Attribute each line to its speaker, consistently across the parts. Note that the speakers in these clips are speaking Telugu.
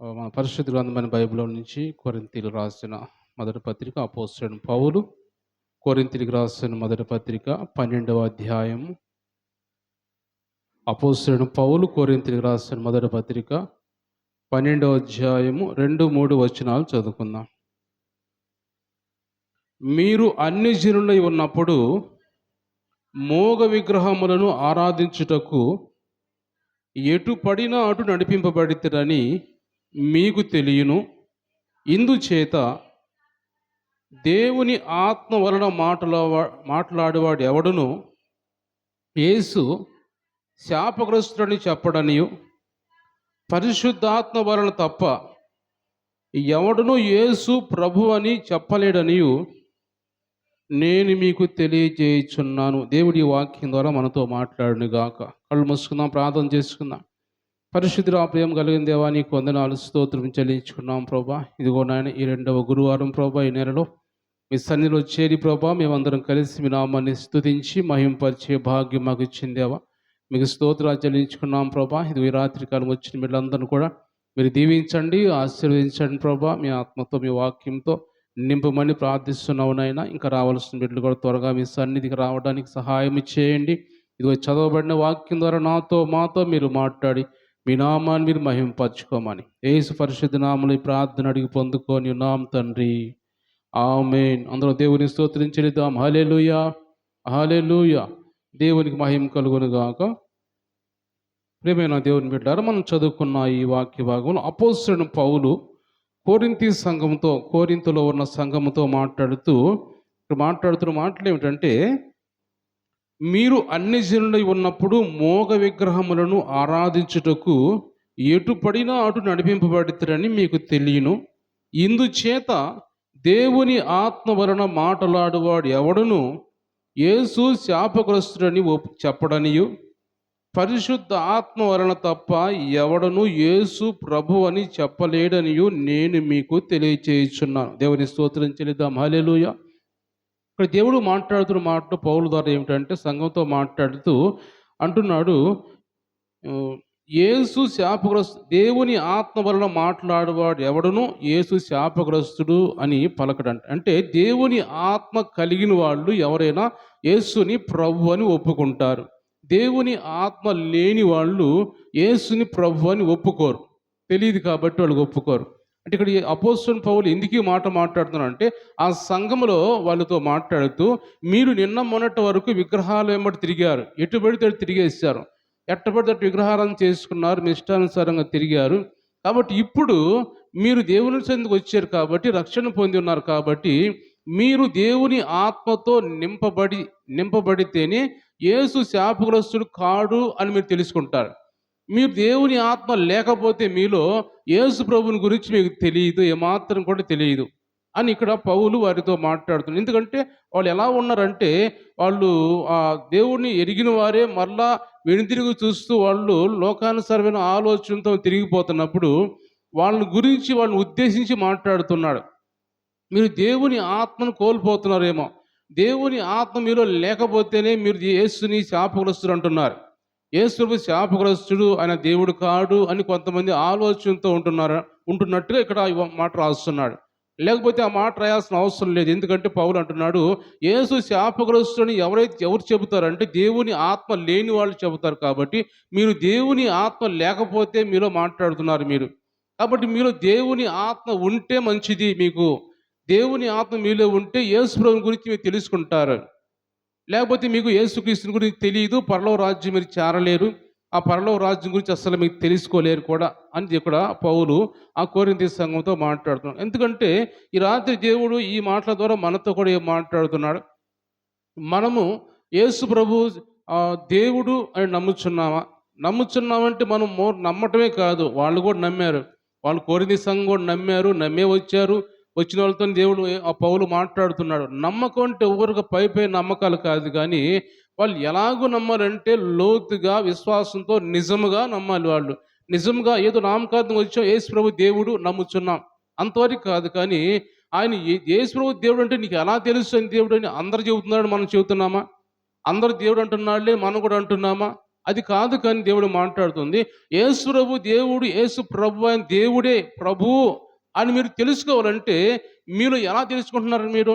Speaker 1: మన పరిశుద్ధ గ్రంథమైన బైబిల్లో నుంచి కొరింథీయులకు రాసిన మొదటి పత్రిక అపోస్తలుడైన పౌలు కొరింథీయులకు రాసిన మొదటి పత్రిక 12వ అధ్యాయము. అపోస్తలుడైన పౌలు కొరింథీయులకు రాసిన మొదటి పత్రిక 12వ అధ్యాయము 2-3 వచనాలు చదువుకుందాం. మీరు అన్ని జనులై ఉన్నప్పుడు మోగ విగ్రహములను ఆరాధించుటకు ఎటు పడినా అటు నడిపింపబడితిరని మీకు తెలియను. ఇందుచేత దేవుని ఆత్మ వలన మాట్లాడేవాడు ఎవడును యేసు శాపగ్రస్తుడని చెప్పడనియు, పరిశుద్ధాత్మ వలన తప్ప ఎవడును యేసు ప్రభు అని చెప్పలేడనియు నేను మీకు తెలియజేయుచున్నాను. దేవుడి వాక్యం ద్వారా మనతో మాట్లాడును గాక. కళ్ళు మూసుకుందాం, ప్రార్థన చేసుకుందాం. పరిశుద్ధుడా, ప్రేమ కలిగిన దేవా, నీకు వందనాలు, స్తోత్రం చెల్లించుకున్నాం ప్రభా. ఇదిగో నాయన, ఈ 2వ గురువారం ప్రభా, ఈ నెలలో మీ సన్నిధిలో చేరి ప్రభా, మేమందరం కలిసి మీ నామాన్ని స్తుతించి మహింపరిచే భాగ్యం మాకు ఇచ్చింది దేవా. మీకు స్తోత్రాలు చెల్లించుకున్నాం ప్రభా. ఇది ఈ రాత్రికాలం వచ్చిన వీళ్ళందరూ కూడా మీరు దీవించండి, ఆశీర్వదించండి ప్రభా. మీ ఆత్మతో, మీ వాక్యంతో నింపమని ప్రార్థిస్తున్నావు నాయన. ఇంకా రావాల్సిన బిడ్డలు కూడా త్వరగా మీ సన్నిధికి రావడానికి సహాయం చేయండి. ఇదిగో చదవబడిన వాక్యం ద్వారా మాతో మీరు మాట్లాడి మీ నామాన్ని మీరు మహింపరచుకోమని యేసు పరిశుద్ధ నామములో ఈ ప్రార్థన అడిగి పొందుకొని ఉన్నాం తండ్రి, ఆమేన్. అందరూ దేవుని స్తోత్రించెదం. హల్లెలూయా, హల్లెలూయా. దేవునికి మహిమ కలుగును గాక. ప్రియమైన దేవుని బిడ్డలారా, మనం చదువుకున్న ఈ వాక్య భాగంలో అపోస్తలుడైన పౌలు కోరింథులో ఉన్న సంఘముతో మాట్లాడుతున్న మాటలు ఏమిటంటే, మీరు అన్ని జనులై ఉన్నప్పుడు మోగ విగ్రహములను ఆరాధించుటకు ఎటు పడినా అటు నడిపింపబడితరని మీకు తెలియను. ఇందుచేత దేవుని ఆత్మ వలన మాట్లాడువాడు ఎవడును యేసు శాపగ్రస్తుడని చెప్పడనియు, పరిశుద్ధ ఆత్మ వలన తప్ప ఎవడను యేసు ప్రభు అని చెప్పలేడనియు నేను మీకు తెలియచేయుచున్నాను. దేవుని స్తోత్రం చెల్లిద్దాం. హల్లెలూయా. ఇక్కడ దేవుడు మాట్లాడుతున్న మాటలు పౌలు ద్వారా ఏమిటంటే, సంఘంతో మాట్లాడుతూ అంటున్నాడు, యేసు దేవుని ఆత్మ వలన మాట్లాడువాడు ఎవడును యేసు శాపగ్రస్తుడు అని పలకడంట. అంటే దేవుని ఆత్మ కలిగిన వాళ్ళు ఎవరైనా యేసుని ప్రభు అని ఒప్పుకుంటారు. దేవుని ఆత్మ లేని వాళ్ళు యేసుని ప్రభు అని ఒప్పుకోరు. తెలియదు కాబట్టి వాళ్ళు ఒప్పుకోరు. అంటే ఇక్కడ అపోస్తలుడైన పౌలు ఎందుకు మాట మాట్లాడుతున్నారంటే, ఆ సంఘములో వాళ్ళతో మాట్లాడుతూ, మీరు నిన్న మొన్నటి వరకు విగ్రహాలు వెంబడి తిరిగారు, ఎటు పడితే తిరిగేశారు, ఎట్టబడితే విగ్రహాలను చేసుకున్నారు, మీ ఇష్టానుసారంగా తిరిగారు. కాబట్టి ఇప్పుడు మీరు దేవుని సన్నిధికి వచ్చారు కాబట్టి, రక్షణ పొంది ఉన్నారు కాబట్టి, మీరు దేవుని ఆత్మతో నింపబడితేనే యేసు శాపగ్రస్తుడు కాడు అని మీరు తెలుసుకుంటారు. మీరు దేవుని ఆత్మ లేకపోతే మీలో యేసు ప్రభుని గురించి మీకు తెలియదు, ఏమాత్రం కూడా తెలియదు అని ఇక్కడ పౌలు వారితో మాట్లాడుతున్నారు. ఎందుకంటే వాళ్ళు ఎలా ఉన్నారంటే, వాళ్ళు ఆ దేవుడిని ఎరిగిన వారే మరలా వెనుతిరిగి చూస్తూ వాళ్ళు లోకానుసారమైన ఆలోచనతో తిరిగిపోతున్నప్పుడు వాళ్ళని గురించి వాళ్ళని ఉద్దేశించి మాట్లాడుతున్నాడు. మీరు దేవుని ఆత్మను కోల్పోతున్నారేమో, దేవుని ఆత్మ మీలో లేకపోతేనే మీరు యేసుని శాపగ్రస్తుడు అంటున్నారు. యేసు ప్రభు శాపగ్రస్తుడు, ఆయన దేవుడు కాడు అని కొంతమంది ఆలోచనతో ఉంటున్నట్టుగా ఇక్కడ మాట రాస్తున్నాడు. లేకపోతే ఆ మాట రాయాల్సిన అవసరం లేదు. ఎందుకంటే పౌలు అంటున్నాడు, యేసు శాపగ్రస్తుడు అని ఎవరు చెబుతారంటే దేవుని ఆత్మ లేని వాళ్ళు చెబుతారు. కాబట్టి మీరు దేవుని ఆత్మ లేకపోతే మీలో మాట్లాడుతున్నారు మీరు. కాబట్టి మీలో దేవుని ఆత్మ ఉంటే మంచిది. మీకు దేవుని ఆత్మ మీలో ఉంటే యేసు ప్రభు గురించి మీరు తెలుసుకుంటారు. లేకపోతే మీకు యేసుక్రీస్తుని గురించి తెలియదు, పరలోక రాజ్యం మీరు చేరలేరు, ఆ పరలోక రాజ్యం గురించి అసలు మీకు తెలుసుకోలేరు కూడా అని ఇక్కడ పౌలు ఆ కొరింథీ సంఘంతో మాట్లాడుతున్నాడు. ఎందుకంటే ఈ రాత్రి దేవుడు ఈ మాటల ద్వారా మనతో కూడా ఏం మాట్లాడుతున్నాడు, మనము యేసు ప్రభు దేవుడు అని నమ్ముచున్నామంటే మనం నమ్మటమే కాదు, వాళ్ళు కూడా నమ్మారు. వాళ్ళు కొరింథీ సంఘం కూడా నమ్మారు, నమ్మే వచ్చారు. వచ్చిన వాళ్ళతో దేవుడు ఆ పౌలు మాట్లాడుతున్నాడు. నమ్మకం అంటే ఎవరికి పై నమ్మకాలు కాదు, కానీ వాళ్ళు ఎలాగూ నమ్మాలంటే లోతుగా విశ్వాసంతో నిజముగా నమ్మాలి. వాళ్ళు నిజంగా ఏదో నామకార్థం వచ్చాం, యేసు ప్రభు దేవుడు నమ్ముచున్నాం అంతవరకు కాదు. కానీ ఆయన యేసు ప్రభు దేవుడు అంటే నీకు ఎలా తెలుసు అని దేవుడు అని అందరు చెబుతున్నాడు, మనం చెబుతున్నామా? అందరు దేవుడు అంటున్నాడులే మనం కూడా అంటున్నామా? అది కాదు కానీ దేవుడు మాట్లాడుతుంది. యేసు ప్రభు దేవుడు, యేసు ప్రభు అని దేవుడే ప్రభువు అని మీరు తెలుసుకోవాలంటే మీలో ఎలా తెలుసుకుంటున్నారు మీరు?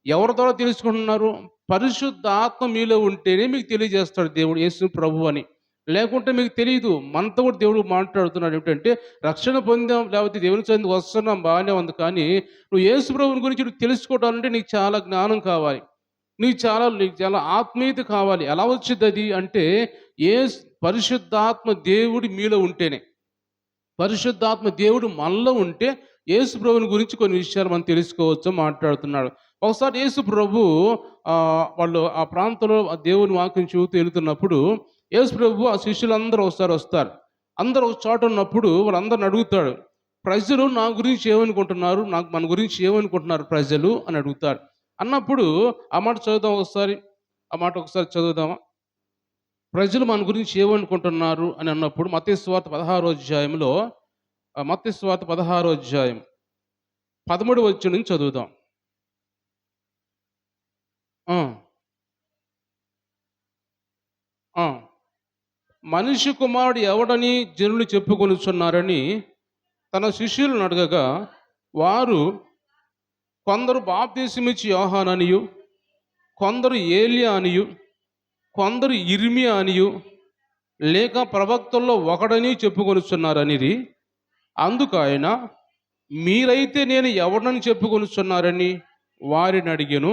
Speaker 1: ఎవరి ద్వారా తెలుసుకుంటున్నారు? పరిశుద్ధ ఆత్మ మీలో ఉంటేనే మీకు తెలియజేస్తాడు దేవుడు యేసు ప్రభువు అని. లేకుంటే మీకు తెలీదు. మనతో కూడా దేవుడు మాట్లాడుతున్నాడు. ఏమిటంటే రక్షణ పొందాం, లేకపోతే దేవుని సన్నిధికి వస్తున్నాం బాగానే ఉంది. కానీ నువ్వు యేసు ప్రభువుని గురించి నువ్వు తెలుసుకోవడాలంటే నీకు చాలా జ్ఞానం కావాలి. నీకు చాలా ఆత్మీయత కావాలి. ఎలా వచ్చిద్దది అంటే పరిశుద్ధాత్మ దేవుడు మీలో ఉంటేనే. పరిశుద్ధాత్మ దేవుడు మనలో ఉంటే యేసు ప్రభువుని గురించి కొన్ని విషయాలు మనం తెలుసుకోవచ్చు మాట్లాడుతున్నాడు. ఒకసారి యేసు ప్రభు వాళ్ళు ఆ ప్రాంతంలో ఆ దేవుని వాక్యం చెబుతూ వెళ్తున్నప్పుడు యేసు ప్రభు ఆ శిష్యులందరూ ఒకసారి వస్తారు. అందరూ ఒక చోట ఉన్నప్పుడు వాళ్ళందరిని అడుగుతాడు. ప్రజలు నా గురించి ఏమనుకుంటున్నారు? మన గురించి ఏమనుకుంటున్నారు ప్రజలు అని అడుగుతారు. అన్నప్పుడు ఆ మాట చదువుదాం ఒకసారి. ఆ మాట ఒకసారి చదువుదామా? ప్రజలు మన గురించి ఏమనుకుంటున్నారు అని అన్నప్పుడు మత్తయి సువార్త 16వ అధ్యాయంలో మత్తయి సువార్త 16వ అధ్యాయం 13వ వచనం నుంచి చదువుదాం. ఆ, ఆ. మనిషి కుమారుడు ఎవడని జనులు చెప్పుకొనుచున్నారని తన శిష్యులను అడగగా వారు కొందరు బాప్తీసమిచ్చి యోహాను అనియు, కొందరు ఏలియా అనియు, కొందరు ఇర్మియా అనియు, లేక ప్రవక్తల్లో ఒకడని చెప్పుకొనుచున్నారనిరి. అందుకు ఆయన, మీరైతే నేను ఎవడని చెప్పుకొనుచున్నారని వారిని అడిగెను.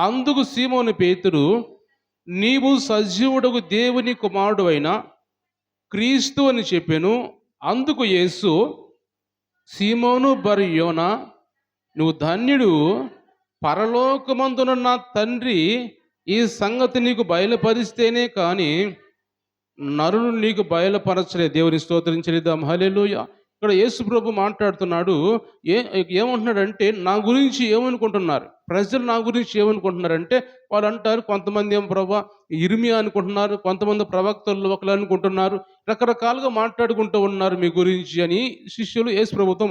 Speaker 1: అందుకు సీమోను పేతురు, నీవు సజీవుడగు దేవుని కుమారుడు అయిన క్రీస్తు అని చెప్పెను. అందుకు యేసు, సీమోను బర్ యోనా, నువ్వు ధన్యుడు, పరలోకమందునున్న తండ్రి ఈ సంగతి నీకు బయలుపరిస్తేనే కానీ నరులు నీకు బయలుపరచలేదు. దేవుని స్తోత్రించలేదాం. హల్లెలూయా. ఇక్కడ యేసు ప్రభు మాట్లాడుతున్నాడు. ఏమంటున్నాడంటే నా గురించి ఏమనుకుంటున్నారు ప్రజలు? నా గురించి ఏమనుకుంటున్నారంటే వాళ్ళు అంటారు, కొంతమంది ఏమో ప్రభా ఇర్మియా అనుకుంటున్నారు, కొంతమంది ప్రవక్తలు ఒకరు అనుకుంటున్నారు, రకరకాలుగా మాట్లాడుకుంటూ ఉన్నారు మీ గురించి అని శిష్యులు యేసు ప్రభుతో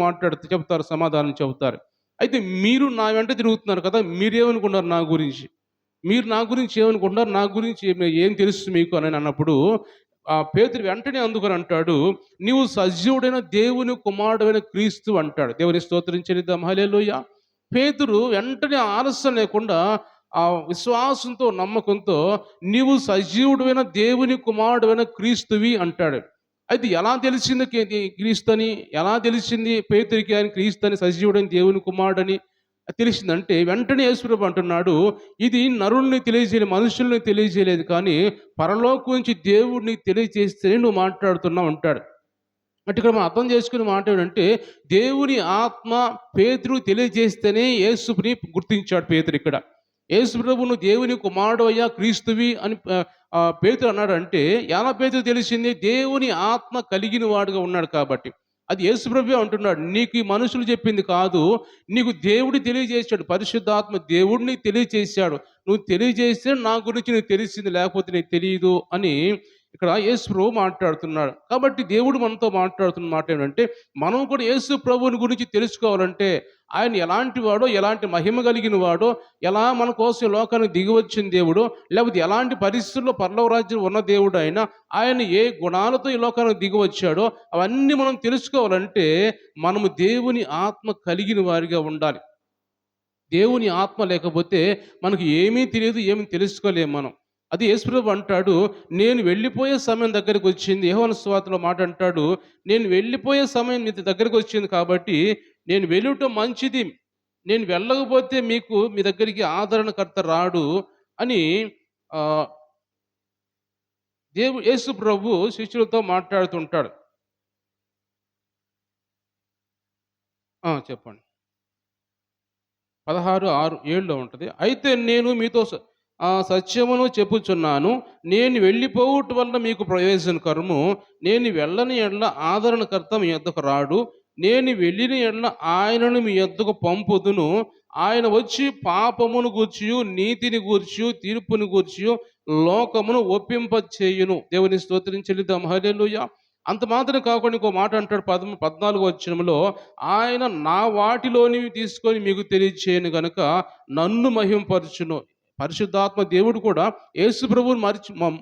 Speaker 1: చెప్తారు, సమాధానం చెబుతారు. అయితే మీరు నా వెంట తిరుగుతున్నారు కదా, మీరేమనుకుంటున్నారు నా గురించి? మీరు నా గురించి ఏమనుకుంటున్నారు? నా గురించి ఏం తెలుసు మీకు అని అన్నప్పుడు ఆ పేతురు వెంటనే అందుకని అంటాడు, నీవు సజీవుడైన దేవుని కుమారుడైన క్రీస్తు అంటాడు. దేవుని స్తోత్రించనిద్దాం. హల్లెలూయా. పేతురు వెంటనే ఆలస్యం లేకుండా ఆ విశ్వాసంతో నమ్మకంతో నీవు సజీవుడైన దేవుని కుమారుడైన క్రీస్తువి అంటాడు. అయితే ఎలా తెలిసింది క్రీస్తు అని? ఎలా తెలిసింది పేతురికి ఆయన క్రీస్తు అని, సజీవుడైన దేవుని కుమారుడని తెలిసిందంటే వెంటనే యేసుప్రభు అంటున్నాడు, ఇది నరుల్ని తెలియజేయలేదు, మనుషుల్ని తెలియజేయలేదు, కానీ పరలోకం నుంచి దేవుడిని తెలియజేస్తేనే నువ్వు మాట్లాడుతున్నావు అంటాడు. అంటే ఇక్కడ మనం అర్థం చేసుకునే మాట ఏంటంటే దేవుని ఆత్మ పేతురు తెలియజేస్తేనే యేసుని గుర్తించాడు పేతురు. ఇక్కడ యేసుప్రభు నువ్వు దేవుని కుమారుడు అయ్యా క్రీస్తువి అని పేతురు అన్నాడంటే ఎలా పేతురు తెలిసింది? దేవుని ఆత్మ కలిగిన వాడుగా ఉన్నాడు కాబట్టి. అది యేసుప్రభువే అంటున్నాడు, నీకు ఈ మనుషులు చెప్పింది కాదు, నీకు దేవుడు తెలియజేశాడు, పరిశుద్ధాత్మ దేవుడిని తెలియజేశాడు. నువ్వు తెలియజేస్తే నా గురించి నీకు తెలిసింది, లేకపోతే నీకు తెలియదు అని ఇక్కడ యేసు ప్రభు మాట్లాడుతున్నాడు. కాబట్టి దేవుడు మనతో మాట్లాడుతున్న మాట ఏంటంటే మనం కూడా యేసు ప్రభువుని గురించి తెలుసుకోవాలంటే ఆయన ఎలాంటి వాడో, ఎలాంటి మహిమ కలిగిన వాడో, ఎలా మన కోసం లోకానికి దిగి వచ్చిన దేవుడో, లేకపోతే ఎలాంటి పరిస్థితుల్లో పరలోక రాజ్యం ఉన్న దేవుడు అయినా ఆయన ఏ గుణాలతో ఈ లోకానికి దిగి వచ్చాడో అవన్నీ మనం తెలుసుకోవాలంటే మనము దేవుని ఆత్మ కలిగిన వారిగా ఉండాలి. దేవుని ఆత్మ లేకపోతే మనకు ఏమీ తెలియదు, ఏమీ తెలుసుకోలేము మనం. అది యేసుప్రభు అంటాడు, నేను వెళ్ళిపోయే సమయం దగ్గరికి వచ్చింది. యోహాను సువార్తలో మాట అంటాడు, నేను వెళ్ళిపోయే సమయం మీ దగ్గరికి వచ్చింది కాబట్టి నేను వెళ్ళటం మంచిది, నేను వెళ్ళకపోతే మీ దగ్గరికి ఆదరణకర్త రాడు అని యేసు ప్రభు శిష్యులతో మాట్లాడుతుంటాడు. చెప్పండి. 16:6-7లో ఉంటుంది. అయితే నేను మీతో సత్యమును చెప్పుచున్నాను, నేను వెళ్ళిపోవుట వల్ల మీకు ప్రయోజనకరము. నేను వెళ్ళని ఎడల ఆదరణకర్త మీ యొద్దకు రాడు, నేను వెళ్ళిన ఎడల ఆయనను మీ యొద్దకు పంపుదును. ఆయన వచ్చి పాపమును గూర్చియు నీతిని గూర్చియు తీర్పుని గూర్చియు లోకమును ఒప్పింపచేయును. దేవుని స్తోత్రం చెల్లిద్దాం. హల్లెలూయా. అంత మాత్రం కాకుండా ఇంకో మాట అంటాడు 14వ వచనంలో, ఆయన నా వాటిలోనివి తీసుకొని మీకు తెలియచేయను గనుక నన్ను మహింపరచును. పరిశుద్ధాత్మ దేవుడు కూడా యేసు ప్రభువుని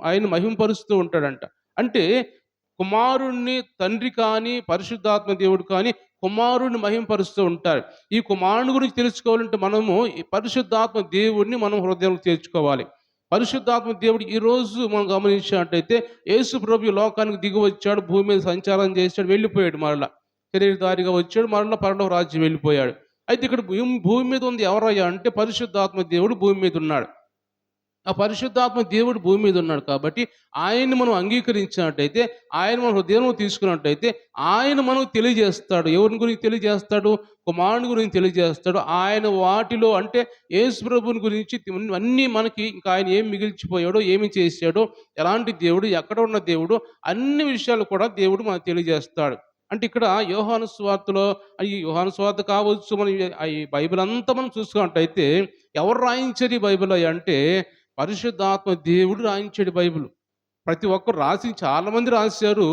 Speaker 1: ఆయన మహిమపరుస్తూ ఉంటాడంట. అంటే కుమారుణ్ణి తండ్రి కానీ, పరిశుద్ధాత్మ దేవుడు కానీ కుమారుడిని మహిమపరుస్తూ ఉంటారు. ఈ కుమారుని గురించి తెలుసుకోవాలంటే మనము ఈ పరిశుద్ధాత్మ దేవుడిని మనం హృదయంలో చేర్చుకోవాలి. పరిశుద్ధాత్మ దేవుడు ఈరోజు మనం గమనించినట్టయితే యేసు ప్రభు ఈ లోకానికి దిగి వచ్చాడు, భూమి మీద సంచారం చేశాడు, వెళ్ళిపోయాడు. మరలా శరీరధారిగా వచ్చాడు, మరలా పరలోక రాజ్యం వెళ్ళిపోయాడు. అయితే ఇక్కడ భూమి మీద ఉంది ఎవరయ్యా అంటే పరిశుద్ధాత్మ దేవుడు భూమి మీద ఉన్నాడు. ఆ పరిశుద్ధాత్మ దేవుడు భూమి మీద ఉన్నాడు కాబట్టి ఆయన్ని మనం అంగీకరించినట్టయితే, ఆయన మన హృదయంలో తీసుకున్నట్టయితే ఆయన మనకు తెలియజేస్తాడు. ఎవరిని గురించి తెలియజేస్తాడు? కుమారుని గురించి తెలియజేస్తాడు. ఆయన వాటిలో అంటే యేసు ప్రభువుని గురించి అన్నీ మనకి ఇంకా ఆయన ఏం మిగిల్చిపోయాడో, ఏమి చేశాడో, ఎలాంటి దేవుడు, ఎక్కడ ఉన్న దేవుడు, అన్ని విషయాలు కూడా దేవుడు మనకు తెలియజేస్తాడు. అంటే ఇక్కడ యోహాను సువార్తలో, ఈ యోహాను సువార్త కావచ్చు, మనం ఈ బైబిల్ అంతా మనం చూసుకున్నట్టయితే ఎవరు రాయించారు ఈ బైబిల్ అంటే పరిశుద్ధాత్మ దేవుడు రాయించాడు బైబిల్. ప్రతి ఒక్కరు రాసి చాలామంది రాశారు.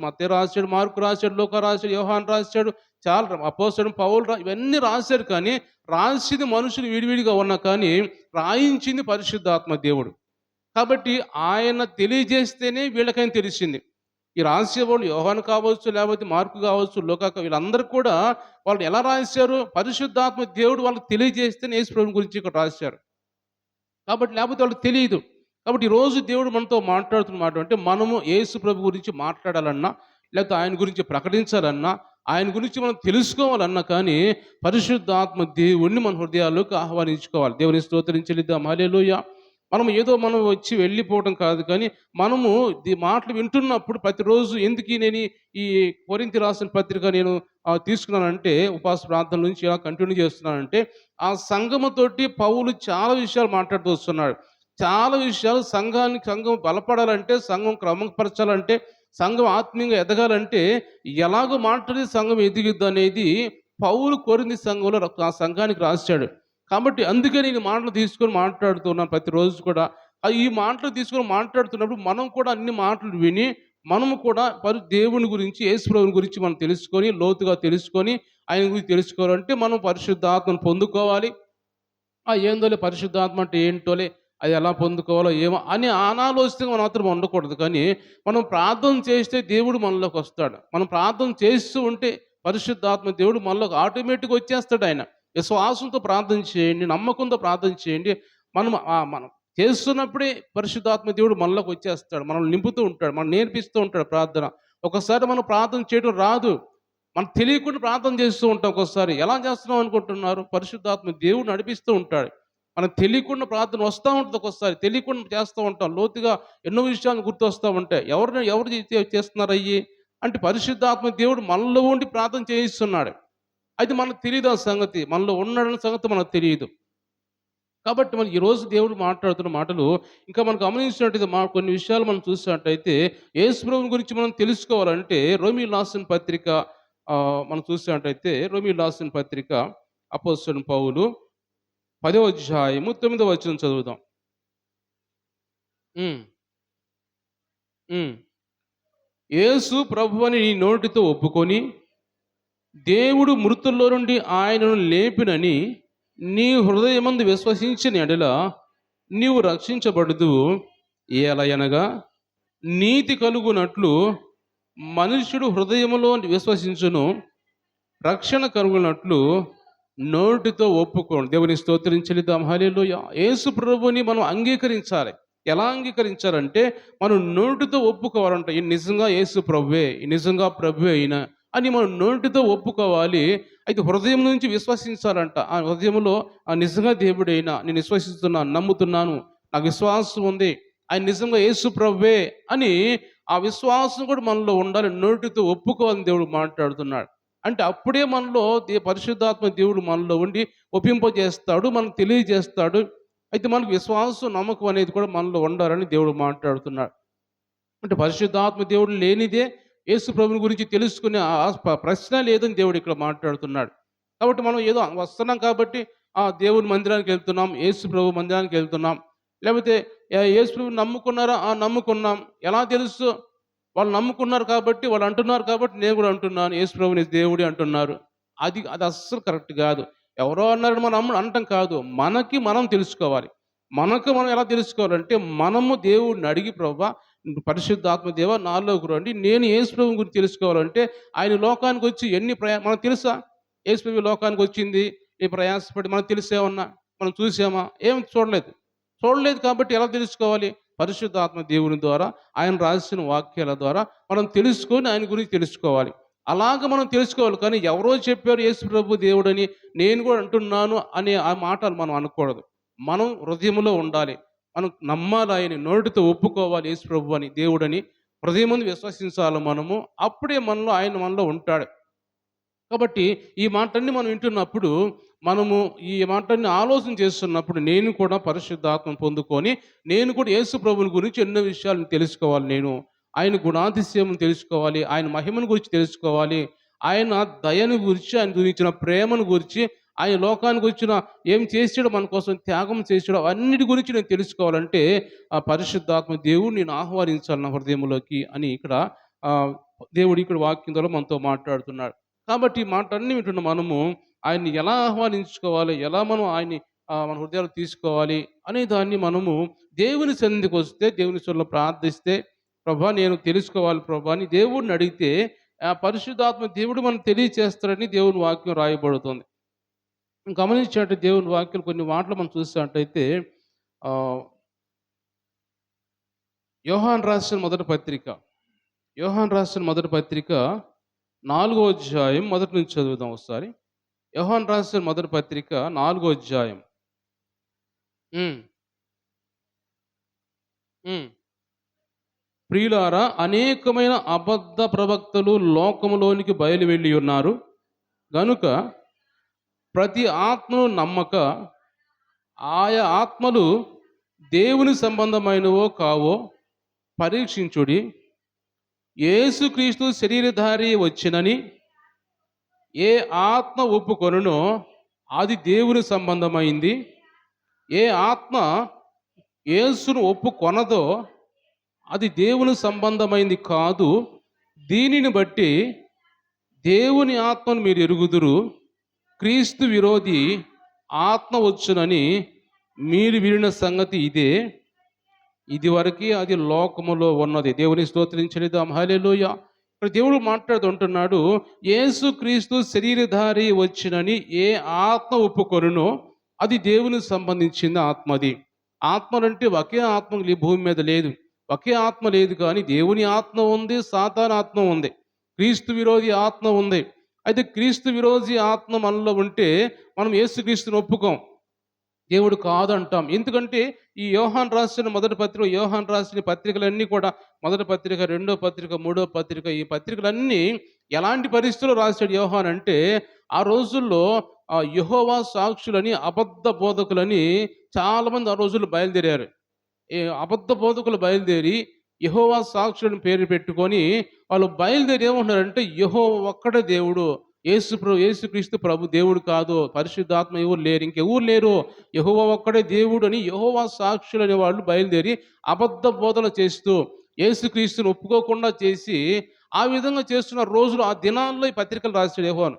Speaker 1: మత్తయి రాశాడు, మార్కు రాశాడు, లూకా రాశాడు, యోహాను రాశాడు, చాలా అపోస్తలుడు పౌలు ఇవన్నీ రాశారు. కానీ రాసింది మనుషులు విడివిడిగా ఉన్నా కానీ రాయించింది పరిశుద్ధాత్మ దేవుడు. కాబట్టి ఆయన తెలియజేస్తేనే వీళ్ళకైనా తెలిసింది. ఈ రాసేవాళ్ళు యోహాను కావచ్చు, లేకపోతే మార్కు కావచ్చు, లూకా వీళ్ళందరూ కూడా వాళ్ళు ఎలా రాశారు? పరిశుద్ధాత్మ దేవుడు వాళ్ళకి తెలియజేస్తేనే యేసు ప్రభువుని గురించి ఇక్కడ రాశారు. కాబట్టి లేకపోతే వాళ్ళకి తెలియదు. కాబట్టి ఈరోజు దేవుడు మనతో మాట్లాడుతున్న మాట అంటే మనము యేసు ప్రభు గురించి మాట్లాడాలన్నా, లేకపోతే ఆయన గురించి ప్రకటించాలన్నా, ఆయన గురించి మనం తెలుసుకోవాలన్నా కానీ పరిశుద్ధాత్మ దేవుణ్ణి మన హృదయాల్లోకి ఆహ్వానించుకోవాలి. దేవుని స్తోత్రం చెల్లిద్దాం. హల్లెలూయా. మనం వచ్చి వెళ్ళిపోవడం కాదు, కానీ మనము ఈ మాటలు వింటున్నప్పుడు ప్రతిరోజు ఎందుకు నేను ఈ కొరింథీ రాసిన పత్రిక నేను తీసుకున్నానంటే, ఉపవాస ప్రార్థన నుంచి ఇలా కంటిన్యూ చేస్తున్నానంటే, ఆ సంఘముతోటి పౌలు చాలా విషయాలు మాట్లాడుతూ వస్తున్నాడు. చాలా విషయాలు సంఘం బలపడాలంటే, సంఘం క్రమపరచాలంటే, సంఘం ఆత్మీయంగా ఎదగాలంటే ఎలాగో మాట్లాడి సంఘం ఎదిగిద్దు అనేది పౌలు కొరింథీ సంఘంలో ఆ సంఘానికి రాశాడు. కాబట్టి అందుకే నేను మాటలు తీసుకొని మాట్లాడుతున్నాను ప్రతిరోజు కూడా. ఈ మాటలు తీసుకొని మాట్లాడుతున్నప్పుడు మనం కూడా అన్ని మాటలు విని మనము కూడా దేవుని గురించి, యేసు ప్రభువుని గురించి మనం తెలుసుకొని, లోతుగా తెలుసుకొని, ఆయన గురించి తెలుసుకోవాలంటే మనం పరిశుద్ధాత్మను పొందుకోవాలి. ఏందోలే పరిశుద్ధాత్మ అంటే ఏంటోలే, అది ఎలా పొందుకోవాలో ఏమో అని అనాలోచితంగా మనం మాత్రం ఉండకూడదు. కానీ మనం ప్రార్థన చేస్తే దేవుడు మనలోకి వస్తాడు. మనం ప్రార్థన చేస్తూ ఉంటే పరిశుద్ధాత్మ దేవుడు మనలోకి ఆటోమేటిక్గా వచ్చేస్తాడు. ఆయన విశ్వాసంతో ప్రార్థన చేయండి, నమ్మకంతో ప్రార్థన చేయండి. మనం చేస్తున్నప్పుడే పరిశుద్ధాత్మ దేవుడు మనలోకి వచ్చేస్తాడు, మనల్ని నింపుతూ ఉంటాడు, మనం నేర్పిస్తూ ఉంటాడు ప్రార్థన. ఒకసారి మనం ప్రార్థన చేయడం రాదు, మనం తెలియకుండా ప్రార్థన చేస్తూ ఉంటాం. ఒక్కోసారి ఎలా చేస్తున్నాం అనుకుంటున్నారు? పరిశుద్ధాత్మ దేవుడు నడిపిస్తూ ఉంటాడు. మనం తెలియకుండా ప్రార్థన వస్తూ ఉంటుంది, ఒక్కోసారి తెలియకుండా చేస్తూ ఉంటాం. లోతుగా ఎన్నో విషయాలు గుర్తొస్తూ ఉంటాయి. ఎవరు చేస్తున్నారు అయ్యి అంటే పరిశుద్ధాత్మ దేవుడు మనలో ఉండి ప్రార్థన చేయిస్తున్నాడు. అయితే మనకు తెలియదు ఆ సంగతి, మనలో ఉన్నాడన్న సంగతి మనకు తెలియదు. కాబట్టి మనం ఈరోజు దేవుడు మాట్లాడుతున్న మాటలు ఇంకా మనం గమనించినట్టయితే కొన్ని విషయాలు మనం చూసినట్టయితే యేసు ప్రభువుని గురించి మనం తెలుసుకోవాలంటే రోమీయులకు రాసిన పత్రిక మనం చూసినట్టయితే రోమీయులకు రాసిన పత్రిక అపోస్తలుడైన పౌలు 10వ అధ్యాయము 9వ వచనం చదువుదాం. యేసు ప్రభువని నీ నోటితో ఒప్పుకొని దేవుడు మృతుల్లో నుండి ఆయనను లేపినని నీ హృదయమందు విశ్వసించిన ఎడల నీవు రక్షించబడుదువు. ఎలయనగా నీతి కలుగునట్లు మనుష్యుడు హృదయములో విశ్వసించును, రక్షణ కలుగునట్లు నోటితో ఒప్పుకోండి. దేవుని స్తోత్రం చెల్లిద్దాం. హల్లెలూయా. యేసు ప్రభువుని మనం అంగీకరించాలి. ఎలా అంగీకరించాలంటే మనం నోటితో ఒప్పుకోవాలంట, ఈ నిజంగా యేసు ప్రభువే, నిజంగా ప్రభువే అయినా అని మనం నోటితో ఒప్పుకోవాలి. అయితే హృదయం నుంచి విశ్వసించాలంట. ఆ హృదయంలో ఆ నిజంగా దేవుడైనా నేను విశ్వసిస్తున్నాను, నమ్ముతున్నాను, నాకు విశ్వాసం ఉంది, ఆయన నిజంగా యేసు ప్రభువే అని ఆ విశ్వాసం కూడా మనలో ఉండాలి. నోటితో ఒప్పుకోవాలని దేవుడు మాట్లాడుతున్నాడు. అంటే అప్పుడే మనలో పరిశుద్ధాత్మ దేవుడు మనలో ఉండి ఒప్పింపజేస్తాడు, మనకు తెలియజేస్తాడు. అయితే మనకు విశ్వాసం, నమ్మకం అనేది కూడా మనలో ఉండాలని దేవుడు మాట్లాడుతున్నాడు. అంటే పరిశుద్ధాత్మ దేవుడు లేనిదే యేసు ప్రభుని గురించి తెలుసుకునే ప్రశ్న లేదని దేవుడు ఇక్కడ మాట్లాడుతున్నాడు. కాబట్టి మనం ఏదో వస్తున్నాం కాబట్టి దేవుని మందిరానికి వెళ్తున్నాం, యేసు ప్రభు మందిరానికి వెళ్తున్నాం, లేకపోతే యేసు ప్రభుని నమ్ముకున్నారా? నమ్ముకున్నాం. ఎలా తెలుసు? వాళ్ళు నమ్ముకున్నారు కాబట్టి, వాళ్ళు అంటున్నారు కాబట్టి నేను కూడా అంటున్నాను యేసు ప్రభుని దేవుడి అంటున్నారు. అది అస్సలు కరెక్ట్ కాదు. ఎవరో అన్నారని మనం అనటం కాదు. మనకి మనం తెలుసుకోవాలి. మనకు మనం ఎలా తెలుసుకోవాలంటే, మనము దేవుడిని అడిగి ప్రభువా పరిశుద్ధాత్మ దేవా నాలోకి రండి. నేను యేసు ప్రభువుని గురించి తెలుసుకోవాలంటే, ఆయన లోకానికొచ్చి ఎన్ని మనకు తెలుసా? యేసు ప్రభు లోకానికొచ్చింది, ఈ ప్రయాసపడి మనకు తెలిసేమన్నా? మనం చూసామా? ఏం చూడలేదు. చూడలేదు కాబట్టి ఎలా తెలుసుకోవాలి? పరిశుద్ధాత్మ దేవుని ద్వారా, ఆయన రాసిన వాక్యాల ద్వారా మనం తెలుసుకొని ఆయన గురించి తెలుసుకోవాలి. అలాగ మనం తెలుసుకోవాలి. కానీ ఎవరో చెప్పారు యేసు ప్రభు దేవుడని, నేను కూడా అంటున్నాను అనే ఆ మాటలు మనం అనకూడదు. మనం హృదయంలో ఉండాలి. మనం నమ్మాలి ఆయన్ని. నోటితో ఒప్పుకోవాలి యేసు ప్రభు అని, దేవుడని. హృదయమందు విశ్వసించాలి మనము. అప్పుడే ఆయన మనలో ఉంటాడు. కాబట్టి ఈ మాటలన్నీ మనం వింటున్నప్పుడు, మనము ఈ మాటలన్నీ ఆలోచన చేస్తున్నప్పుడు, నేను కూడా పరిశుద్ధాత్మను పొందుకొని, నేను కూడా యేసు ప్రభువుని గురించి ఎన్నో విషయాలను తెలుసుకోవాలి నేను. ఆయన గుణాతిశయమును తెలుసుకోవాలి. ఆయన మహిమను గురించి తెలుసుకోవాలి. ఆయన దయను గురించి, ఆయన చూపించిన ప్రేమను గురించి, ఆయన లోకానికొచ్చిన ఏం చేసాడో మన కోసం త్యాగం చేసాడో అన్నిటి గురించి నేను తెలుసుకోవాలంటే, ఆ పరిశుద్ధాత్మ దేవుడిని నేను ఆహ్వానించాలి నా హృదయంలోకి అని ఇక్కడ దేవుడు ఇక్కడ వాక్యం ద్వారా మనతో మాట్లాడుతున్నాడు. కాబట్టి ఈ మాటలన్నీ వింటున్న మనము ఆయన్ని ఎలా ఆహ్వానించుకోవాలి, ఎలా మనం ఆయన్ని మన హృదయాలు తీసుకోవాలి అనే దాన్ని మనము దేవుని సన్నిధికొస్తే, దేవుని సన్నిధిలో ప్రార్థిస్తే, ప్రభా నేను తెలుసుకోవాలి ప్రభా అని దేవుడిని అడిగితే, ఆ పరిశుద్ధాత్మ దేవుడు మనకు తెలియచేస్తాడని దేవుని వాక్యం రాయబడుతుంది. గమనించినట్టు దేవుని వాక్యం కొన్ని మాటలు మనం చూసినట్టయితే, ఆహ్, యోహాను రాసిన మొదటి పత్రిక, యోహాను రాసిన మొదటి పత్రిక 4వ అధ్యాయం మొదటి నుంచి చదువుదాం ఒకసారి. యోహాను రాసిన మొదటి పత్రిక 4వ అధ్యాయం. హ్మ్. హ్మ్. ప్రియులారా, అనేకమైన అబద్ధ ప్రవక్తలు లోకములోనికి బయలు వెళ్ళి ఉన్నారు. గనుక ప్రతి ఆత్మను నమ్మక, ఆయా ఆత్మలు దేవుని సంబంధమైనవో కావో పరీక్షించుడి. యేసుక్రీస్తు శరీరధారి వచ్చినని ఏ ఆత్మ ఒప్పుకొనునో అది దేవుని సంబంధమైంది. ఏ ఆత్మ యేసును ఒప్పుకొనదో అది దేవుని సంబంధమైంది కాదు. దీనిని బట్టి దేవుని ఆత్మను మీరు ఎరుగుదురు. క్రీస్తు విరోధి ఆత్మ వచ్చునని మీరు వినిన సంగతి ఇదే. ఇదివరకే అది లోకములో ఉన్నది. దేవుని స్తోత్రించలేదాం. హల్లెలూయా. ఇక్కడ దేవుడు మాట్లాడుతుంటున్నాడు, యేసుక్రీస్తు శరీరధారి వచ్చినని ఏ ఆత్మ ఒప్పుకొనునో అది దేవునికి సంబంధించిన ఆత్మది. ఆత్మలంటే ఒకే ఆత్మ ఈ భూమి మీద లేదు. ఒకే ఆత్మ లేదు, కానీ దేవుని ఆత్మ ఉంది, సాతాను ఆత్మ ఉంది, క్రీస్తు విరోధి ఆత్మ ఉంది. అయితే క్రీస్తు విరోధి ఆత్మ మనలో ఉంటే మనం యేసుక్రీస్తుని ఒప్పుకోం, దేవుడు కాదంటాం. ఎందుకంటే ఈ యోహాను రాసిన మొదటి పత్రిక, యోహాను రాసిన పత్రికలన్నీ కూడా, మొదటి పత్రిక, రెండో పత్రిక, మూడో పత్రిక, ఈ పత్రికలన్నీ ఎలాంటి పరిస్థితుల్లో రాశాడు యోహాను అంటే, ఆ రోజుల్లో యెహోవా సాక్షులని, అబద్ధ బోధకులని చాలామంది ఆ రోజుల్లో బయలుదేరారు. ఈ అబద్ధ బోధకులు బయలుదేరి యెహోవా సాక్షులని పేరు పెట్టుకొని వాళ్ళు బయలుదేరి ఏమంటున్నారంటే, యెహోవా ఒక్కడే దేవుడు, యేసుక్రీస్తు ప్రభు దేవుడు కాదు, పరిశుద్ధాత్మ ఎవరు లేరు, ఇంకెవరు లేరు, యెహోవా ఒక్కడే దేవుడు అని యెహోవా సాక్షులు అనే వాళ్ళు బయలుదేరి అబద్ధ బోధన చేస్తూ యేసుక్రీస్తుని ఒప్పుకోకుండా చేసి, ఆ విధంగా చేస్తున్న రోజులు, ఆ దినాల్లో ఈ పత్రికలు రాశాడు యోహాను.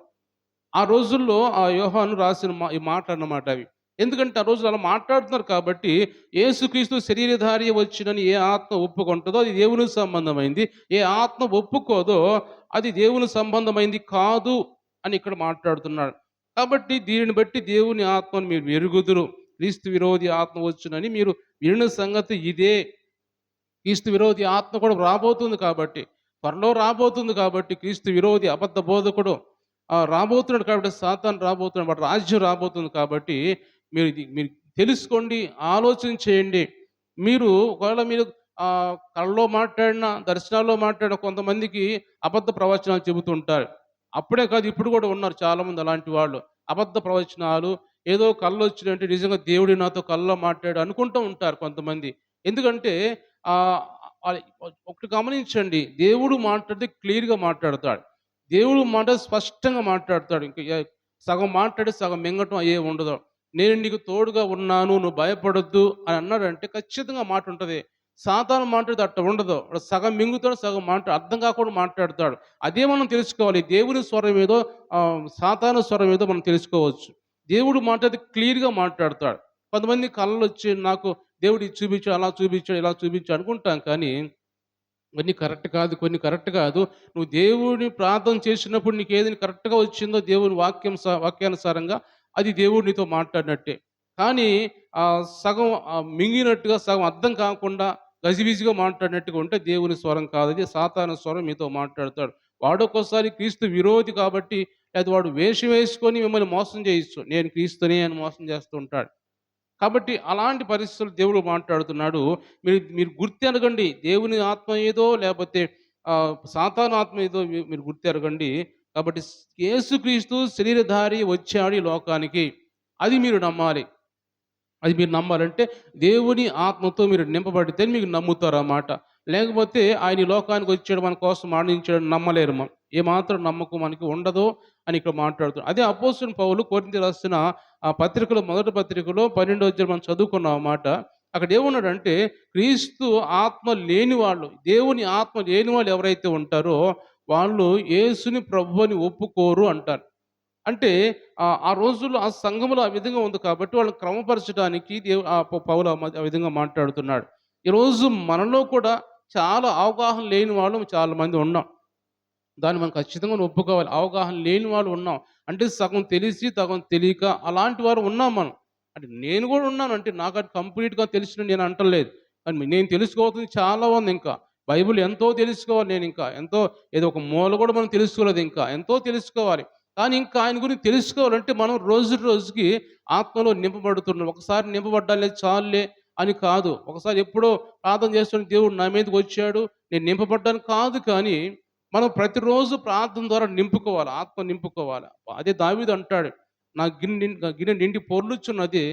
Speaker 1: ఆ రోజుల్లో ఆ యోహాను రాసిన ఈ మాటలన్నమాట అవి. ఎందుకంటే ఆ రోజులు అలా మాట్లాడుతున్నారు కాబట్టి, యేసుక్రీస్తు శరీరధారి వచ్చినని ఏ ఆత్మ ఒప్పుకుంటుందో అది దేవునికి సంబంధమైంది, ఏ ఆత్మ ఒప్పుకోదో అది దేవుని సంబంధమైంది కాదు అని ఇక్కడ మాట్లాడుతున్నాడు. కాబట్టి దీనిని బట్టి దేవుని ఆత్మను మీరు ఎరుగుదురు. క్రీస్తు విరోధి ఆత్మ వచ్చునని మీరు వినిన సంగతి ఇదే. క్రీస్తు విరోధి ఆత్మ కూడా రాబోతుంది కాబట్టి, త్వరలో రాబోతుంది కాబట్టి, క్రీస్తు విరోధి అబద్ధ బోధకుడు రాబోతున్నాడు కాబట్టి, సాతాను రాబోతున్నాడు, వాటి రాజ్యం రాబోతుంది కాబట్టి మీరు తెలుసుకోండి, ఆలోచన చేయండి. ఒకవేళ మీరు కలలో మాట్లాడినా, దర్శనాల్లో మాట్లాడిన కొంతమందికి అబద్ధ ప్రవచనాలు చెబుతుంటారు. అప్పుడే కాదు, ఇప్పుడు కూడా ఉన్నారు చాలామంది అలాంటి వాళ్ళు. అబద్ధ ప్రవచనాలు, ఏదో కళ్ళు వచ్చినంటే నిజంగా దేవుడు నాతో కల్లో మాట్లాడు అనుకుంటూ ఉంటారు కొంతమంది. ఎందుకంటే ఆహ్, ఆహ్, ఒకటి గమనించండి, దేవుడు మాట్లాడితే క్లియర్‌గా మాట్లాడతాడు. దేవుడు మాట స్పష్టంగా మాట్లాడతాడు. ఇంక సగం మాట్లాడి సగం మింగటం అయ్యే ఉండదు. నేను నీకు తోడుగా ఉన్నాను, నువ్వు భయపడొద్దు అని అన్నాడంటే ఖచ్చితంగా మాట ఉంటది. సాతాను మాట్లాడితే అట్ట ఉండదు. వాడు సగం మింగుతాడు, సగం అర్థం కాకుండా మాట్లాడతాడు. అదే మనం తెలుసుకోవాలి. దేవుని స్వరం ఏదో, సాతాను స్వరం ఏదో మనం తెలుసుకోవచ్చు. దేవుడు మాట్లాడితే క్లియర్‌గా మాట్లాడతాడు. కొంతమంది కలలొచ్చి నాకు దేవుడు ఇది చూపించాడు, అలా చూపించాడు, ఇలా చూపించాడు అనుకుంటాం కానీ ఇవన్నీ కరెక్ట్ కాదు. కొన్ని కరెక్ట్ కాదు. నువ్వు దేవుడిని ప్రార్థన చేసినప్పుడు నీకేది కరెక్ట్‌గా వచ్చిందో దేవుని వాక్యానుసారంగా అది దేవుడు నీతో మాట్లాడినట్టే. కానీ సగం మింగినట్టుగా, సగం అర్థం కాకుండా గజిబిజిగా మాట్లాడినట్టుగా ఉంటే దేవుని స్వరం కాదు. అది సాతాను స్వరం మీతో మాట్లాడతాడు. వాడొక్కోసారి క్రీస్తు విరోధి కాబట్టి, లేదా వాడు వేషం వేసుకొని మిమ్మల్ని మోసం చేయొచ్చు. నేను క్రీస్తునే అని మోసం చేస్తూ ఉంటాడు. కాబట్టి అలాంటి పరిస్థితులు దేవుడు మాట్లాడుతున్నాడు. మీరు మీరు గుర్తెరగండి. దేవుని ఆత్మ ఏదో లేపోతే సాతాను ఆత్మ ఏదో మీరు గుర్తెరగండి. కాబట్టి యేసుక్రీస్తు శరీరధారి వచ్చాడు ఈ లోకానికి. అది మీరు నమ్మాలి. అది మీరు నమ్మాలంటే దేవుని ఆత్మతో మీరు నింపబడితే మీకు నమ్ముతారన్నమాట. లేకపోతే ఆయన ఈ లోకానికి వచ్చాడు, మన కోసం మరణించాడని నమ్మలేరు మనం. ఏమాత్రం నమ్మకం మనకి ఉండదు అని ఇక్కడ మాట్లాడుతున్నాడు. అదే అపోస్తలుడైన పౌలు కొరింథీయులకు రాసిన ఆ పత్రికలో, మొదటి పత్రికలో 12వ అధ్యాయం మనం చదువుకున్నాం ఆ మాట. అక్కడ ఏమన్నాడంటే క్రీస్తు ఆత్మ లేని వాళ్ళు, దేవుని ఆత్మ లేని వాళ్ళు ఎవరైతే ఉంటారో వాళ్ళు యేసుని ప్రభువు అని ఒప్పుకోరు అంటారు. అంటే ఆ రోజుల్లో ఆ సంఘములో ఆ విధంగా ఉంది కాబట్టి వాళ్ళని క్రమపరచడానికి పౌలు ఆ విధంగా మాట్లాడుతున్నాడు. ఈరోజు మనలో కూడా చాలా అవగాహన లేని వాళ్ళు చాలా మంది ఉన్నాం. దాన్ని మనం ఖచ్చితంగా ఒప్పుకోవాలి. అవగాహన లేని వాళ్ళు ఉన్నాం. అంటే సగం తెలిసి, సగం తెలియక అలాంటి వారు ఉన్నాం మనం. అంటే నేను కూడా ఉన్నాను. అంటే నాకు అది కంప్లీట్‌గా తెలిసినని నేను అంటలేదు. కానీ నేను తెలుసుకోవాల్సింది చాలా ఉంది ఇంకా. బైబిల్ ఎంతో తెలుసుకోవాలి నేనింకా. ఎంతో ఏదో ఒక మూల కూడా మనం తెలుసుకోలేదు ఇంకా. ఎంతో తెలుసుకోవాలి. కానీ ఇంకా ఆయన గురించి తెలుసుకోవాలంటే మనం రోజు రోజుకి ఆత్మలో నింపబడుతున్నాం. ఒకసారి నింపబడ్డాలే చాలులే అని కాదు. ఒకసారి ఎప్పుడో ప్రార్థన చేస్తున్న దేవుడు నా మీదకి వచ్చాడు, నేను నింపబడ్డాను కాదు కానీ మనం ప్రతిరోజు ప్రార్థన ద్వారా నింపుకోవాలి. ఆత్మ నింపుకోవాలి. అదే దావీదు అంటాడు. నా గిన్నె నిండి పొర్లుచున్నది.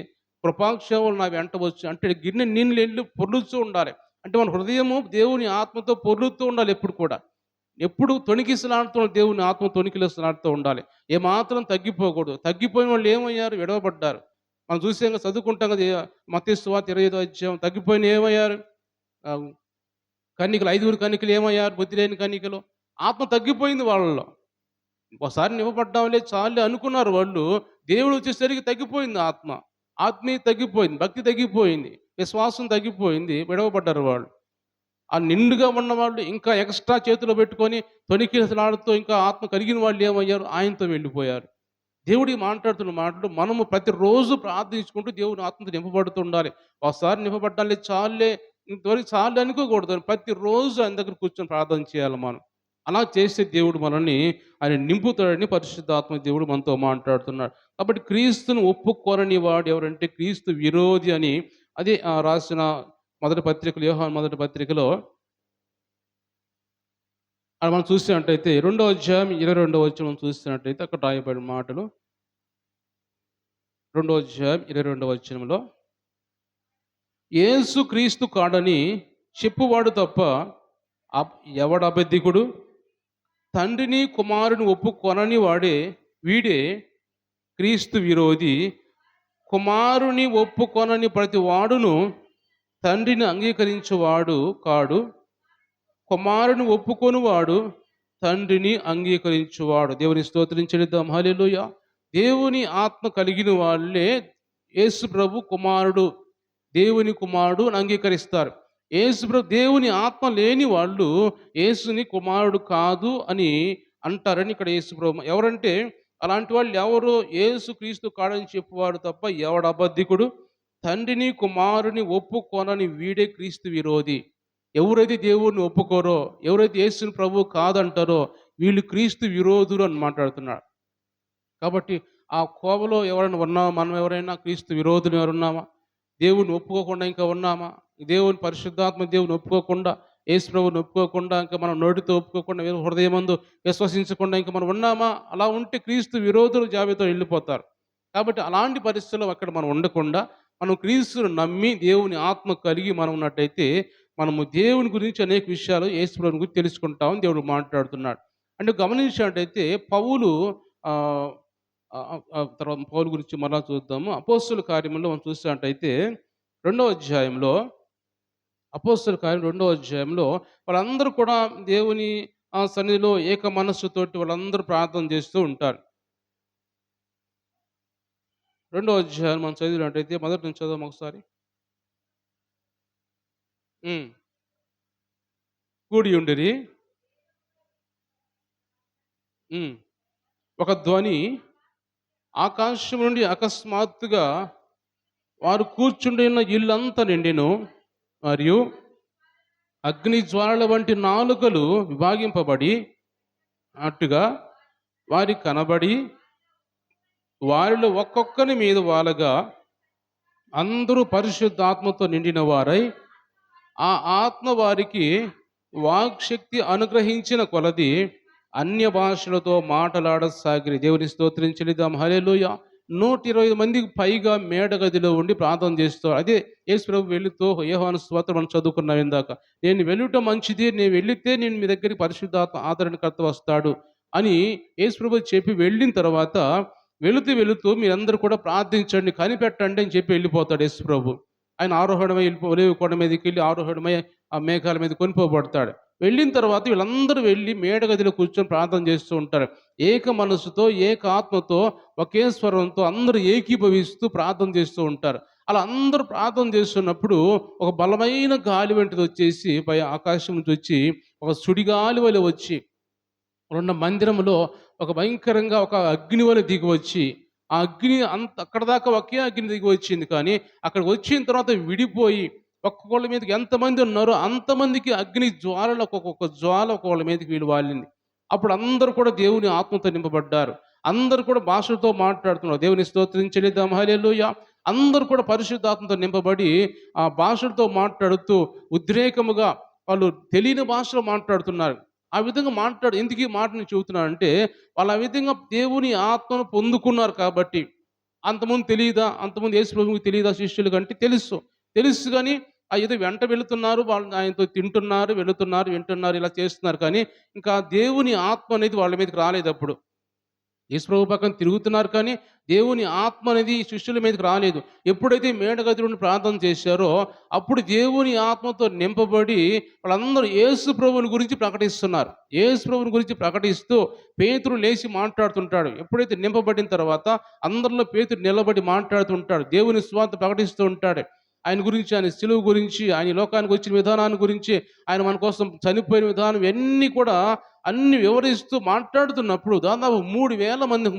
Speaker 1: కృపాక్షేమాలు నా వెంట వచ్చు. అంటే గిన్నె నిండి పొర్లుతూ ఉండాలి. అంటే మన హృదయము దేవుని ఆత్మతో పొర్లుతూ ఉండాలి ఎప్పుడు కూడా. ఎప్పుడు తొణికిసలాడుతూ దేవుని ఆత్మ తొణికిసలాడుతూ ఉండాలి. ఏమాత్రం తగ్గిపోకూడదు. తగ్గిపోయిన వాళ్ళు ఏమయ్యారు? విడవబడ్డారు. మనం చూసాం కదా, చదువుకుంటాం కదా, మత్తయి సువార్త 25వ అధ్యాయం. తగ్గిపోయిన ఏమయ్యారు? కన్నికలు, 5 కన్నికలు ఏమయ్యారు? బుద్ధి లేని కన్నికలు. ఆత్మ తగ్గిపోయింది వాళ్ళలో. ఒకసారి నింపబడ్డాంలే చాలులే అనుకున్నారు వాళ్ళు. దేవుడు వచ్చేసరికి తగ్గిపోయింది ఆత్మ. ఆత్మీయత తగ్గిపోయింది. భక్తి తగ్గిపోయింది. విశ్వాసం తగ్గిపోయింది. విడవబడ్డారు వాళ్ళు. ఆ నిండుగా ఉన్నవాళ్ళు ఇంకా ఎక్స్ట్రా చేతిలో పెట్టుకొని తొణికిసలాడుతూ ఇంకా ఆత్మ కలిగిన వాళ్ళు ఏమయ్యారు? ఆయనతో వెళ్ళిపోయారు. దేవుడు మాట్లాడుతున్న మాటలు మనము ప్రతిరోజు ప్రార్థించుకుంటూ దేవుని ఆత్మతో నింపబడుతూ ఉండాలి. ఒకసారి నింపబడ్డాలే చాలులే, ఇంతవరకు చాలు అనుకోకూడదు. ప్రతిరోజు ఆయన దగ్గర కూర్చొని ప్రార్థన చేయాలి మనం. అలా చేస్తే దేవుడు మనల్ని ఆయన నింపుతాడని పరిశుద్ధాత్మ దేవుడు మనతో మాట్లాడుతున్నాడు. కాబట్టి క్రీస్తును ఒప్పుకోరని వాడు ఎవరంటే క్రీస్తు విరోధి అని అదే రాసిన మొదటి పత్రికలు, యోహాను మొదటి పత్రికలో మనం చూసినట్టయితే 2వ అధ్యాయం 22వ వచనం చూసినట్టయితే అక్కడ రాయబడిన మాటలు. 2వ అధ్యాయం 22వ వచనంలో యేసు క్రీస్తు కాడని చెప్పువాడు తప్ప ఎవడబద్ధికుడు? తండ్రిని కుమారుని ఒప్పుకొనని వీడే క్రీస్తు విరోధి. కుమారుని ఒప్పుకొనని ప్రతి వాడును తండ్రిని అంగీకరించేవాడు కాడు. కుమారుని ఒప్పుకొనివాడు తండ్రిని అంగీకరించువాడు. దేవుని స్తోత్రించెదం. హల్లెలూయా. దేవుని ఆత్మ కలిగిన వాళ్ళే యేసు ప్రభు కుమారుడు, దేవుని కుమారుడు అని అంగీకరిస్తారు. యేసు ప్రభు దేవుని ఆత్మ లేని వాళ్ళు యేసుని కుమారుడు కాదు అని అంటారని ఇక్కడ యేసు ప్రభు. ఎవరంటే అలాంటి వాళ్ళు ఎవరు? యేసు క్రీస్తు కాడని చెప్పువాడు తప్ప ఎవడు అబద్ధికుడు? తండ్రిని కుమారుని ఒప్పుకొనని వీడే క్రీస్తు విరోధి. ఎవరైతే దేవుడిని ఒప్పుకోరో, ఎవరైతే యేసుని ప్రభువు కాదంటారో వీళ్ళు క్రీస్తు విరోధులు అని మాట్లాడుతున్నాడు. కాబట్టి ఆ కోవలో ఎవరైనా ఉన్నామా? మనం ఎవరైనా క్రీస్తు విరోధులు ఎవరున్నామా? దేవుని ఒప్పుకోకుండా ఇంకా ఉన్నామా? దేవుని పరిశుద్ధాత్మ దేవుని ఒప్పుకోకుండా, యేసు ప్రభువుని ఒప్పుకోకుండా, ఇంకా మనం నోటితో ఒప్పుకోకుండా, హృదయమందు విశ్వసించకుండా ఇంకా మనం ఉన్నామా? అలా ఉంటే క్రీస్తు విరోధుల జాబితాలో వెళ్ళిపోతారు. కాబట్టి అలాంటి పరిస్థితుల్లో అక్కడ మనం ఉండకుండా మనం క్రీస్తును నమ్మి దేవుని ఆత్మ కలిగి మనం ఉన్నట్టయితే మనము దేవుని గురించి అనేక విషయాలు యేసు ప్రభువుని గురించి తెలుసుకుంటామని దేవుడు మాట్లాడుతున్నాడు. అంటే గమనించినట్టయితే పౌలు తర్వాత పౌలు గురించి మరలా చూద్దాము. అపోస్తలుల కార్యములో మనం చూసినట్టయితే 2వ అధ్యాయంలో, అపోస్తలుల కార్యం 2వ అధ్యాయంలో వాళ్ళందరూ కూడా దేవుని సన్నిధిలో ఏక మనస్సుతోటి వాళ్ళందరూ ప్రార్థన చేస్తూ ఉంటారు. రెండో అధ్యాయం మనం చదివినట్టయితే మొదటి నుంచి చదవం ఒకసారి. హ్మ్. కూడి ఉండిరి. హ్మ్. ఒక ధ్వని ఆకాశం నుండి అకస్మాత్తుగా వారు కూర్చుండిన ఇల్లంతా నిండెను. మరియు అగ్ని జ్వాలల వంటి నాలుకలు విభాగింపబడి అట్టుగా వారికి కనబడి, వారిలో ఒక్కొక్కని మీద వాలగా, అందరూ పరిశుద్ధాత్మతో నిండిన వారై, ఆ ఆత్మ వారికి వాక్శక్తి అనుగ్రహించిన కొలది అన్య భాషలతో మాటలాడసాగిరి. దేవుని స్తోత్రం చెల్లిద్దాం. హల్లెలూయా. 120 మందికి పైగా మేడగదిలో ఉండి ప్రార్థన చేస్తారు. అదే యేసు ప్రభు వెళుతూ యోహాను సువార్త మనం చదువుకున్నాం ఇందాక. నేను వెళ్ళుట మంచిది, నేను వెళ్ళితే నేను మీ దగ్గరికి పరిశుద్ధాత్మ ఆదరణకర్త వస్తాడు అని యేసు ప్రభు చెప్పి వెళ్ళిన తర్వాత, వెళుతూ వెళుతూ మీరందరూ కూడా ప్రార్థించండి, కనిపెట్టండి అని చెప్పి వెళ్ళిపోతాడు యేసు ప్రభు. ఆయన ఆరోహణమై ఒలీవ కొండ మీదకెళ్ళి ఆరోహణమై ఆ మేఘాల మీద కొనిపోబడతాడు. వెళ్ళిన తర్వాత వీళ్ళందరూ వెళ్ళి మేడగదిలో కూర్చొని ప్రార్థన చేస్తూ ఉంటారు. ఏక మనస్సుతో, ఏక ఆత్మతో, ఒకే స్వరంతో అందరూ ఏకీభవిస్తూ ప్రార్థన చేస్తూ ఉంటారు. అలా అందరూ ప్రార్థన చేస్తున్నప్పుడు ఒక బలమైన గాలి వంటిది వచ్చేసి పై ఆకాశం నుంచి వచ్చి ఒక సుడిగాలి వలె వచ్చి ఉన్న మందిరంలో ఒక భయంకరంగా ఒక అగ్ని వలె దిగి వచ్చి, ఆ అగ్ని అక్కడిదాకా ఒకే అగ్ని దిగి వచ్చింది. కానీ అక్కడికి వచ్చిన తర్వాత విడిపోయి ఒక్కొక్కళ్ళ మీదకి ఎంతమంది ఉన్నారో అంతమందికి అగ్ని జ్వాలలు ఒక్కొక్క జ్వాల ఒక్కొక్కళ్ళ మీదకి వీళ్ళు వాలింది. అప్పుడు అందరూ కూడా దేవుని ఆత్మతో నింపబడ్డారు. అందరూ కూడా భాషలతో మాట్లాడుతున్నారు. దేవుని స్తోత్రం చెల్లిద్దాం. హల్లెలూయా. అందరూ కూడా పరిశుద్ధాత్మతో నింపబడి ఆ భాషలతో మాట్లాడుతూ ఉద్రేకముగా వాళ్ళు తెలియని భాషలో మాట్లాడుతున్నారు. ఆ విధంగా ఎందుకు ఈ మాట నేను చెబుతున్నానంటే, వాళ్ళు ఆ విధంగా దేవుని ఆత్మను పొందుకున్నారు కాబట్టి. అంతకుముందు తెలీదా? అంతకుముందు యేసు ప్రభువుకి తెలీదా శిష్యులకంటే తెలుసు. తెలుసు గాని ఏదో వెంట వెళుతున్నారు. వాళ్ళు ఆయనతో తింటున్నారు, వెళుతున్నారు, వింటున్నారు, ఇలా చేస్తున్నారు. కానీ ఇంకా దేవుని ఆత్మ అనేది వాళ్ళ మీదకి రాలేదప్పుడు. యేసుప్రభు పక్కన తిరుగుతున్నారు కానీ, దేవుని ఆత్మ అనేది శిష్యుల మీదకి రాలేదు. ఎప్పుడైతే మేడగది నుండి ప్రార్థన చేశారో, అప్పుడు దేవుని ఆత్మతో నింపబడి వాళ్ళందరూ యేసు ప్రభువుని గురించి ప్రకటిస్తున్నారు. యేసు ప్రభువుని గురించి ప్రకటిస్తూ పేతురు లేచి మాట్లాడుతుంటాడు. ఎప్పుడైతే నింపబడిన తర్వాత అందరిలో పేతురు నిలబడి మాట్లాడుతుంటాడు. దేవుని సువార్త ప్రకటిస్తూ ఉంటాడు. ఆయన గురించి, ఆయన సిలువ గురించి, ఆయన ఈ లోకానికి వచ్చిన విధానాన్ని గురించి, ఆయన మన కోసం చనిపోయిన విధానం ఇవన్నీ కూడా అన్ని వివరిస్తూ మాట్లాడుతున్నప్పుడు దాదాపు 3000 మంది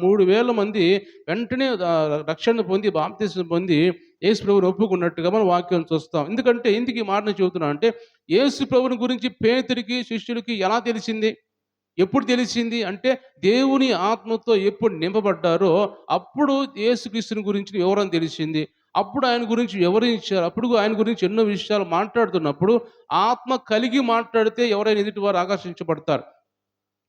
Speaker 1: 3000 మంది వెంటనే రక్షణ పొంది బాప్తిస్మం పొంది యేసు ప్రభువుని ఒప్పుకున్నట్టుగా మనం వాక్యం చూస్తాం. ఎందుకు ఈ మాటను చెబుతున్నా అంటే, యేసు ప్రభువుని గురించి పేతురికి శిష్యులకి ఎలా తెలిసింది? ఎప్పుడు తెలిసింది అంటే, దేవుని ఆత్మతో ఎప్పుడు నింపబడ్డారో అప్పుడు యేసుక్రీస్తుని గురించి వివరం తెలిసింది. అప్పుడు ఆయన గురించి వివరించారు. అప్పుడు ఆయన గురించి ఎన్నో విషయాలు మాట్లాడుతున్నప్పుడు ఆత్మ కలిగి మాట్లాడితే ఎవరైనా ఎదుటివారు ఆకర్షించబడతారు.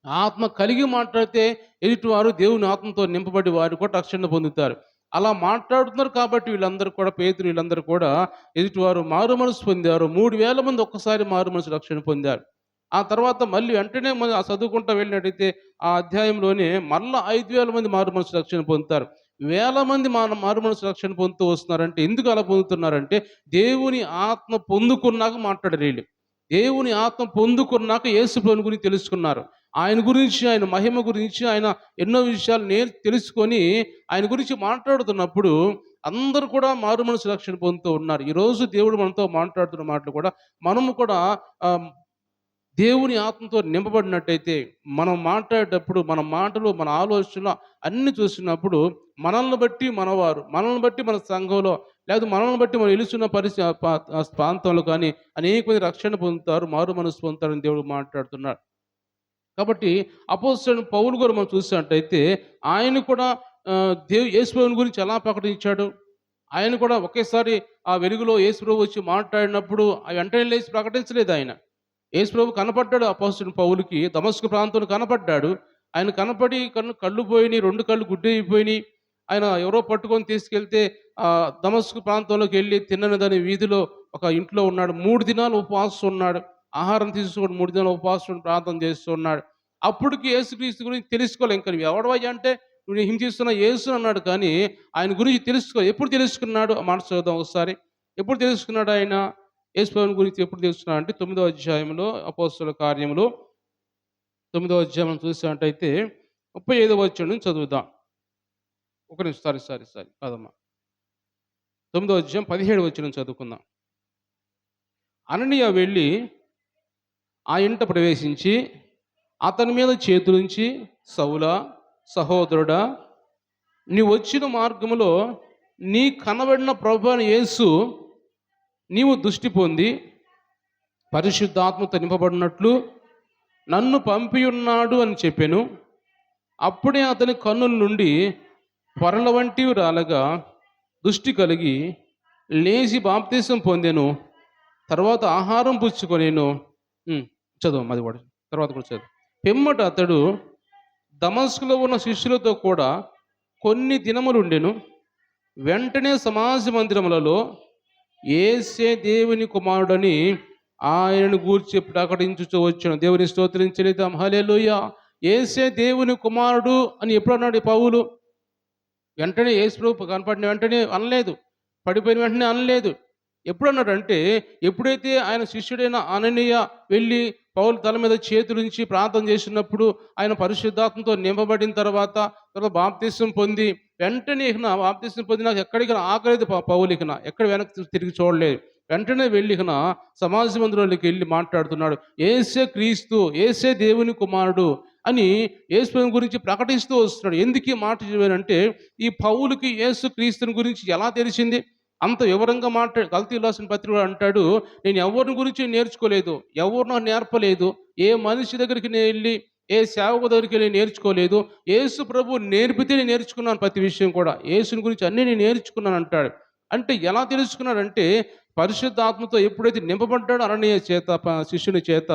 Speaker 1: ఆత్మ కలిగి మాట్లాడితే ఎదుటివారు దేవుని ఆత్మతో నింపబడి వారు కూడా రక్షణ పొందుతారు. అలా మాట్లాడుతున్నారు కాబట్టి వీళ్ళందరూ కూడా పేతురు వీళ్ళందరూ కూడా ఎదుటివారు మారుమనసు పొందారు. 3000 మంది ఒక్కసారి మారుమనసు రక్షణ పొందారు. ఆ తర్వాత మళ్ళీ వెంటనే మనం చదువుకుంటూ వెళ్ళినట్టయితే ఆ అధ్యాయంలోనే మళ్ళా 5000 మంది మారుమనసు రక్షణ పొందుతారు. వేల మంది మారుమనసు రక్షణ పొందుతూ వస్తున్నారంటే ఎందుకు అలా పొందుతున్నారంటే, దేవుని ఆత్మ పొందుకున్నాక మాట్లాడారు వీళ్ళు. దేవుని ఆత్మ పొందుకున్నాక యేసు ప్రభువుని గురించి తెలుసుకున్నారు. ఆయన గురించి, ఆయన మహిమ గురించి, ఆయన ఎన్నో విషయాలు తెలుసుకొని ఆయన గురించి మాట్లాడుతున్నప్పుడు అందరూ కూడా మారుమనసు రక్షణ పొందుతూ ఉన్నారు. ఈరోజు దేవుడు మనతో మాట్లాడుతున్న మాటలు కూడా మనము కూడా ఆహ్, దేవుని ఆత్మతో నింపబడినట్టయితే మనం మాట్లాడేటప్పుడు మన మాటలు, మన ఆలోచనలు అన్నీ చూసినప్పుడు మనల్ని బట్టి మనవారు, మనల్ని బట్టి మన సంఘంలో లేదా మనల్ని బట్టి మనం నిలుచున్న ప్రాంతంలో కానీ అనేక మంది రక్షణ పొందుతారు, మారు మనసు పొందుతారని దేవుడు మాట్లాడుతున్నాడు. కాబట్టి అపోస్తలుడైన పౌలు గారు మనం చూసినట్టయితే ఆయన కూడా యేసు ప్రభువుని గురించి ఎలా ప్రకటించాడు? ఆయన కూడా ఒకేసారి ఆ వెలుగులో యేసు ప్రభు వచ్చి మాట్లాడినప్పుడు వెంటనే లేచి ప్రకటించలేదు ఆయన. యేసు ప్రభు కనపడ్డాడు అపోస్తలుడైన పౌలుకి. దమస్కు ప్రాంతంలో కనపడ్డాడు. ఆయన కనపడి కళ్ళు పోయినాయి, 2 కళ్ళు గుడ్డయిపోయినాయి. ఆయన ఎవరో పట్టుకొని తీసుకెళ్తే దమస్కు ప్రాంతంలోకి వెళ్ళి తిన్నని దాని వీధిలో ఒక ఇంట్లో ఉన్నాడు. 3 దినాలు ఉపవాసం ఉన్నాడు. ఆహారం తీసుకోవడం 3 దినాలు ఉపవాసం ప్రార్థన చేస్తూ ఉన్నాడు. అప్పటికి యేసుక్రీస్తు గురించి తెలుసుకోలే. ఇంక నువ్వు ఎవడవయ్యా అంటే, నువ్వు హింసిస్తున్న యేసు అన్నాడు. కానీ ఆయన గురించి ఎప్పుడు తెలుసుకున్నాడు? ఆ మాట చదువుదాం ఒకసారి. ఎప్పుడు తెలుసుకున్నాడు ఆయన? యేసు ప్రభువుని గురించి ఎప్పుడు తెలుసుకున్నాడు అంటే 9వ అధ్యాయంలో అపోస్తలుల కార్యములు 9వ అధ్యాయం చూసినట్టయితే 35వ వచనం నుంచి చదువుదాం. ఒక నిమిషం, సారీ కాదమ్మా. 9వ అధ్యాయం 17 వచనం చదువుకుందాం. అననీయ వెళ్ళి ఆ ఇంట ప్రవేశించి అతని మీద చేతులుంచి, సౌలా, సహోదరుడా, నీ వచ్చిన మార్గములో నీ కనబడిన ప్రభువైన యేసు నీవు దృష్టి పొంది పరిశుద్ధాత్మతో నింపబడినట్లు నన్ను పంపియున్నాడు అని చెప్పాను. అప్పుడే అతని కన్నుల నుండి పొరల వంటివి రాలగా దృష్టి కలిగి లేచి బాప్తీసం పొందెను. తర్వాత ఆహారం పుచ్చుకొనేను. చదువు అది కూడా తర్వాత కూడా చదువు. పిమ్మట అతడు దమస్కులో ఉన్న శిష్యులతో కూడా కొన్ని దినములుండెను. వెంటనే సమాజ మందిరములలో యేసే దేవుని కుమారుడని ఆయనను గూర్చి ప్రకటించుచూ వచ్చాను. దేవుని స్తోత్రించలేదాం. హల్లెలూయా. యేసే దేవుని కుమారుడు అని ఎప్పుడు అన్నాడు పౌలు? వెంటనే యేసు ప్రభు కనపడిన వెంటనే అనలేదు, పడిపోయిన వెంటనే అనలేదు. ఎప్పుడు అన్నాడంటే, ఎప్పుడైతే ఆయన శిష్యుడైన అననీయ వెళ్ళి పౌలు తల మీద చేతులుంచి ప్రార్థన చేసినప్పుడు ఆయన పరిశుద్ధాత్మతో నింపబడిన తర్వాత బాప్తీసం పొంది వెంటనే బాప్తీసం పొంది నాకు ఎక్కడికి ఆకలేదు పౌలికి, ఎక్కడ వెనక్కి తిరిగి చూడలేదు. వెంటనే వెళ్ళి సమాజ మందిరంలోకి వెళ్ళి మాట్లాడుతున్నాడు. యేసే క్రీస్తు, యేసే దేవుని కుమారుడు అని యేసు గురించి ప్రకటిస్తూ వస్తున్నాడు. ఎందుకు ఈ మాట చెప్పానంటే, ఈ పౌలుకి యేసు క్రీస్తుని గురించి ఎలా తెలిసింది? అంత వివరంగా గల్తీయులు రాసిన పత్రికలో అంటాడు, నేను ఎవరిని గురించి నేర్చుకోలేదు, ఎవరు నాకు నేర్పలేదు, ఏ మనిషి దగ్గరికి నేను వెళ్ళి, ఏ సేవకు దగ్గరికి వెళ్ళి నేర్చుకోలేదు, యేసు ప్రభు నేర్పితే నేను నేర్చుకున్నాను. ప్రతి విషయం కూడా యేసుని గురించి అన్నీ నేను నేర్చుకున్నాను అంటాడు. అంటే ఎలా తెలుసుకున్నాడంటే, పరిశుద్ధాత్మతో ఎప్పుడైతే నింపబడ్డాడో అననీయ చేత, శిష్యుని చేత,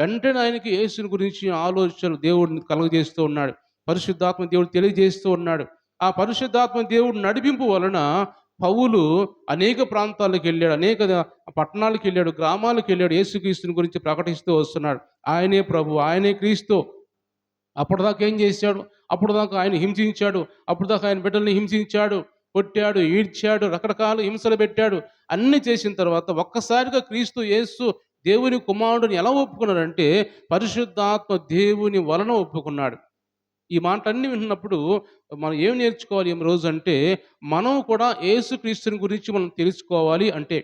Speaker 1: వెంటనే ఆయనకి యేసుని గురించి ఆలోచనలు దేవుడిని కలుగజేస్తూ ఉన్నాడు. పరిశుద్ధాత్మ దేవుడు తెలియజేస్తూ ఉన్నాడు. ఆ పరిశుద్ధాత్మ దేవుడు నడిపింపు వలన పౌలు అనేక ప్రాంతాలకు వెళ్ళాడు, అనేక పట్టణాలకు వెళ్ళాడు, గ్రామాలకు వెళ్ళాడు. యేసుక్రీస్తుని గురించి ప్రకటిస్తూ వస్తున్నాడు. ఆయనే ప్రభు, ఆయనే క్రీస్తు. అప్పటిదాకా ఏం చేశాడు? అప్పటిదాకా ఆయన హింసించాడు, అప్పటిదాకా ఆయన బిడ్డల్ని హింసించాడు, కొట్టాడు, ఈడ్చాడు, రకరకాల హింసలు పెట్టాడు. అన్నీ చేసిన తర్వాత ఒక్కసారిగా క్రీస్తు యేసు దేవుని కుమారుడిని ఎలా ఒప్పుకున్నాడంటే, పరిశుద్ధాత్మ దేవుని వలన ఒప్పుకున్నాడు. ఈ మాటలన్నీ విన్నప్పుడు మనం ఏం నేర్చుకోవాలి ఈ రోజు అంటే, మనం కూడా యేసుక్రీస్తుని గురించి మనం తెలుసుకోవాలి. అంటే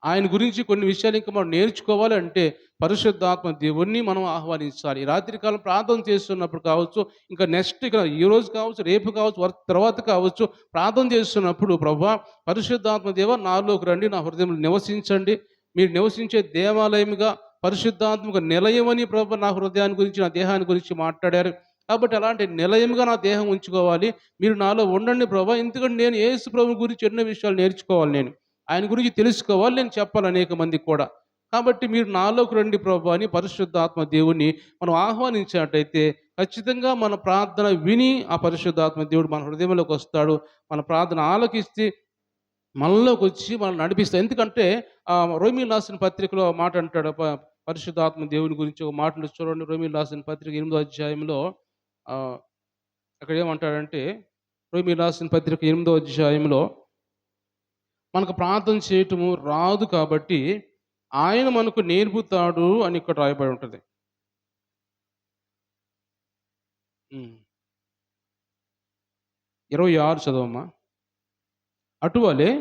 Speaker 1: ఆయన గురించి కొన్ని విషయాలు ఇంకా మనం నేర్చుకోవాలి అంటే పరిశుద్ధాత్మ దేవుణ్ణి మనం ఆహ్వానించాలి. ఈ రాత్రికాలం ప్రార్థన చేస్తున్నప్పుడు కావచ్చు, ఇంకా నెక్స్ట్ ఇక ఈ రోజు కావచ్చు, రేపు కావచ్చు, తర్వాత కావచ్చు, ప్రార్థన చేస్తున్నప్పుడు ప్రభువా పరిశుద్ధాత్మ దేవ నాలోకి రండి, నా హృదయంలో నివసించండి, మీరు నివసించే దేవాలయముగా పరిశుద్ధాత్మక నిలయమని ప్రభు నా హృదయాన్ని గురించి, నా దేహాన్ని గురించి మాట్లాడారు. కాబట్టి అలాంటి నిలయంగా నా దేహం ఉంచుకోవాలి, మీరు నాలో ఉండండి ప్రభా. ఎందుకంటే నేను యేసు ప్రభు గురించి ఎన్నో విషయాలు నేర్చుకోవాలి, నేను ఆయన గురించి తెలుసుకోవాలి, నేను చెప్పాలి అనేక మందికి కూడా. కాబట్టి మీరు నాలోకి రండి ప్రభు అని పరిశుద్ధాత్మ దేవుణ్ణి మనం ఆహ్వానించినట్టయితే ఖచ్చితంగా మన ప్రార్థన విని ఆ పరిశుద్ధాత్మ దేవుడు మన హృదయంలోకి వస్తాడు. మన ప్రార్థన ఆలకిస్తే మనలోకి వచ్చి మనం నడిపిస్తాడు. ఎందుకంటే రోమీయులకు రాసిన పత్రికలో మాట అంటాడు, పరిశుద్ధాత్మ దేవుని గురించి ఒక మాటలు చూడండి. రోమీయులకు రాసిన పత్రిక 8వ అధ్యాయంలో అక్కడ ఏమంటాడంటే, రోమీయులకు రాసిన పత్రిక 8వ అధ్యాయంలో మనకు ప్రార్థన చేయటము రాదు కాబట్టి ఆయన మనకు నేర్పుతాడు అని ఇక్కడ రాయబడి ఉంటుంది. 26 చదవమ్మా. అటువలే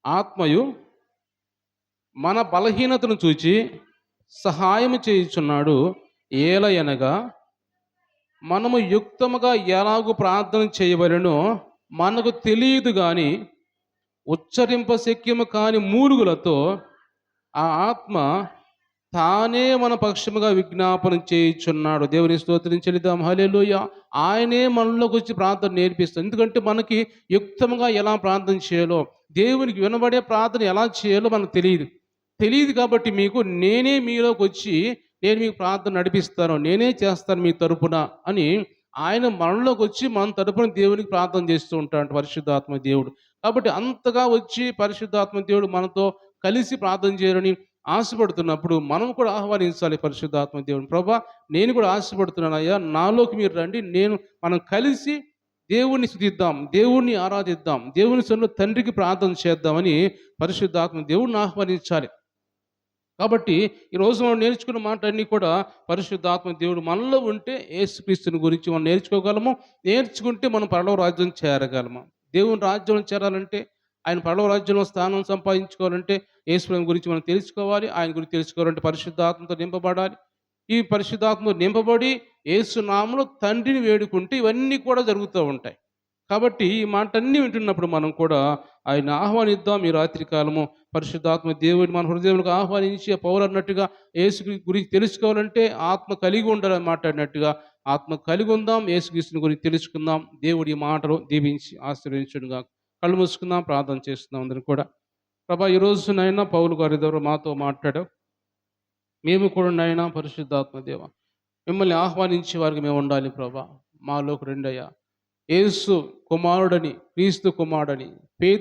Speaker 1: ఆత్మయు మన బలహీనతను చూచి సహాయం చేయుచున్నాడు. ఏలయనగా మనము యుక్తముగా ఎలాగూ ప్రార్థన చేయవలెనో మనకు తెలియదు కానీ ఉచ్చరింప శక్యము కాని మూలుగులతో ఆ ఆత్మ తానే మన పక్షముగా విజ్ఞాపన చేయుచున్నాడు. దేవుని స్తోత్రం చెల్లిద్దాం. హల్లెలూయా. ఆయనే మనలోకి వచ్చి ప్రార్థన నేర్పిస్తాడు. ఎందుకంటే మనకి యుక్తంగా ఎలా ప్రార్థన చేయాలో, దేవునికి వినబడే ప్రార్థన ఎలా చేయాలో మనకు తెలియదు కాబట్టి నేనే మీలోకి వచ్చి నేను మీకు ప్రార్థన నడిపిస్తాను, నేనే చేస్తాను మీ తరపున అని ఆయన మనలోకి వచ్చి మన తరపున దేవునికి ప్రార్థన చేస్తూ ఉంటాడు పరిశుద్ధాత్మ దేవుడు. కాబట్టి అంతగా వచ్చి పరిశుద్ధాత్మ దేవుడు మనతో కలిసి ప్రార్థన చేయాలని ఆశపడుతున్నప్పుడు మనం కూడా ఆహ్వానించాలి పరిశుద్ధాత్మ దేవుని. ప్రభా నేను కూడా ఆశపడుతున్నాను అయ్యా, నాలోకి మీరు రండి, మనం కలిసి దేవుణ్ణి స్తుతిద్దాం, దేవుణ్ణి ఆరాధిద్దాం, దేవుని సన్నిధిలో తండ్రికి ప్రార్థన చేద్దామని పరిశుద్ధాత్మ దేవుడిని ఆహ్వానించాలి. కాబట్టి ఈరోజు మనం నేర్చుకున్న మాటలన్నీ కూడా పరిశుద్ధాత్మ దేవుడు మనలో ఉంటే యేసుక్రీస్తుని గురించి మనం నేర్చుకోగలము. నేర్చుకుంటే మనం పరలోక రాజ్యం చేరగలము. దేవుని రాజ్యంలో చేరాలంటే, ఆయన పరలోక రాజ్యంలో స్థానం సంపాదించుకోవాలంటే యేసుప్రభుని గురించి మనం తెలుసుకోవాలి. ఆయన గురించి తెలుసుకోవాలంటే పరిశుద్ధాత్మతో నింపబడాలి. ఈ పరిశుద్ధాత్మతో నింపబడి యేసు నామములో తండ్రిని వేడుకుంటే ఇవన్నీ కూడా జరుగుతూ ఉంటాయి. కాబట్టి ఈ మాటలన్నీ వింటున్నప్పుడు మనం కూడా ఆయన్ని ఆహ్వానిద్దాం. ఈ రాత్రి కాలము పరిశుద్ధాత్మ దేవుడిని మన హృదయంలోకి ఆహ్వానించి పౌలు అన్నట్టుగా యేసు గురించి తెలుసుకోవాలంటే ఆత్మ కలిగి ఉండాలని మాట్లాడినట్టుగా ఆత్మ కలిగి ఉందాం. యేసుక్రీస్తుని గురించి తెలుసుకుందాం. దేవుడి మాటలు దీవించి ఆశీర్వదించునుగాక. కళ్ళు మూసుకుందాం, ప్రార్థన చేస్తున్నాం అందరం కూడా. ప్రభా, ఈ రోజు నైనా పౌలు గారి ద్వారా మాతో మాట్లాడావు. మేము కూడా నైనా పరిశుద్ధాత్మ దేవ మిమ్మల్ని ఆహ్వానించే వారికి మేము ఉండాలి ప్రభా. మాలోకి రెండయ్యా. యేసు కుమారుడని, క్రీస్తు కుమారుడని,